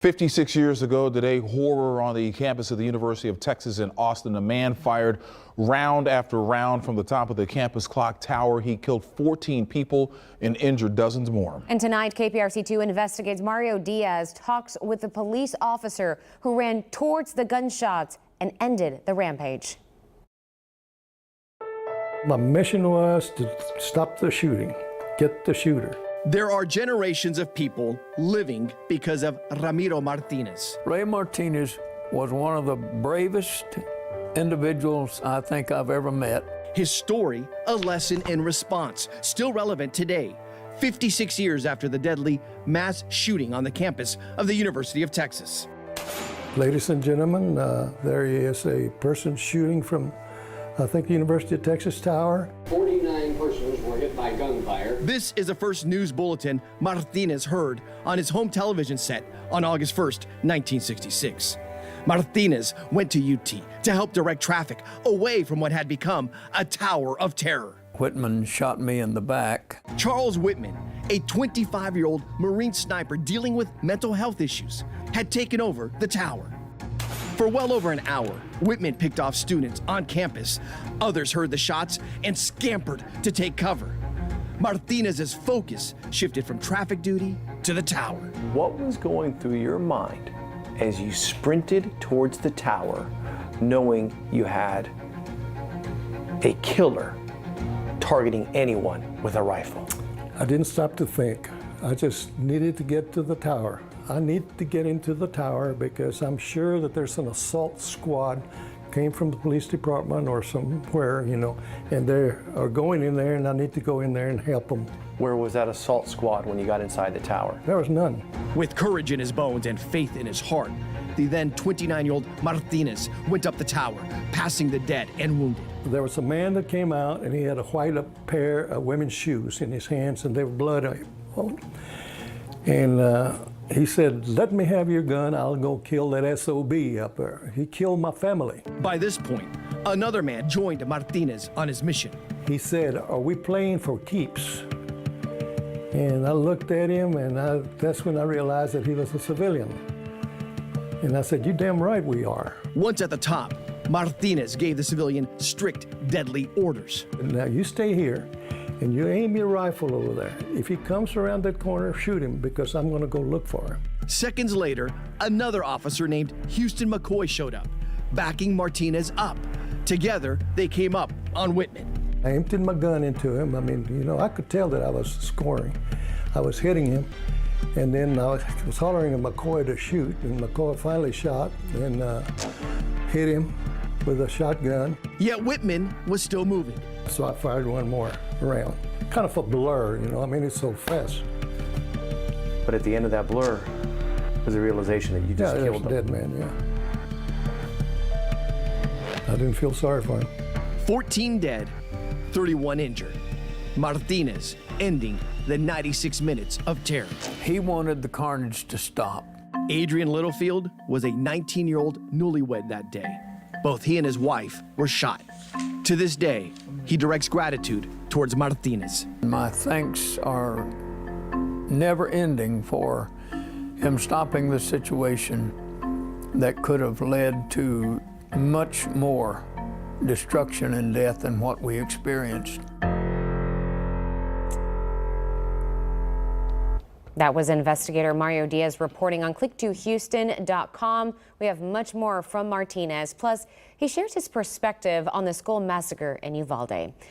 56 years ago today, horror on the campus of the University of Texas in Austin. A man fired round after round from the top of the campus clock tower. He killed 14 people and injured dozens more. And tonight, KPRC2 investigates Mario Diaz talks with the police officer who ran towards the gunshots and ended the rampage. My mission was to stop the shooting, get the shooter. There are generations of people living because of Ramiro Martinez. Ray Martinez was one of the bravest individuals I think I've ever met. His story, a lesson in response, still relevant today, 56 years after the deadly mass shooting on the campus of the University of Texas. Ladies and gentlemen, there is a person shooting from, I think, the University of Texas Tower. 49 persons were hit by gunfire. This is the first news bulletin Martinez heard on his home television set on August 1st, 1966. Martinez went to UT to help direct traffic away from what had become a tower of terror. Whitman shot me in the back. Charles Whitman, a 25-year-old Marine sniper dealing with mental health issues, had taken over the tower. For well over an hour, Whitman picked off students on campus. Others heard the shots and scampered to take cover. Martinez's focus shifted from traffic duty to the tower. What was going through your mind as you sprinted towards the tower, knowing you had a killer targeting anyone with a rifle? I didn't stop to think. I just needed to get to the tower. I need to get into the tower because I'm sure that there's an assault squad came from the police department or somewhere, you know, and they are going in there, and I need to go in there and help them. Where was that assault squad when you got inside the tower? There was none. With courage in his bones and faith in his heart, the then 29-year-old Martinez went up the tower, passing the dead and wounded. There was a man that came out, and he had a white pair of women's shoes in his hands, and they were blood on it. And he said, "Let me have your gun, I'll go kill that S.O.B. up there. He killed my family." By this point, another man joined Martinez on his mission. He said, "Are we playing for keeps?" And I looked at him, and that's when I realized that he was a civilian. And I said, "You're damn right we are." Once at the top, Martinez gave the civilian strict, deadly orders. "Now you stay here, and you aim your rifle over there. If he comes around that corner, shoot him, because I'm going to go look for him." Seconds later, another officer named Houston McCoy showed up, backing Martinez up. Together, they came up on Whitman. I emptied my gun into him. I mean, you know, I could tell that I was scoring. I was hitting him, and then I was hollering at McCoy to shoot, and McCoy finally shot and hit him with a shotgun. Yet Whitman was still moving. So I fired one more round. Kind of a blur, you know, I mean, it's so fast. But at the end of that blur was the realization that you just killed him. Dead man, yeah. I didn't feel sorry for him. 14 dead, 31 injured. Martinez ending the 96 minutes of terror. He wanted the carnage to stop. Adrian Littlefield was a 19-year-old newlywed that day. Both he and his wife were shot. To this day, he directs gratitude towards Martinez. My thanks are never ending for him stopping the situation that could have led to much more destruction and death than what we experienced. That was investigator Mario Diaz reporting on click2houston.com. We have much more from Martinez. Plus, he shares his perspective on the school massacre in Uvalde.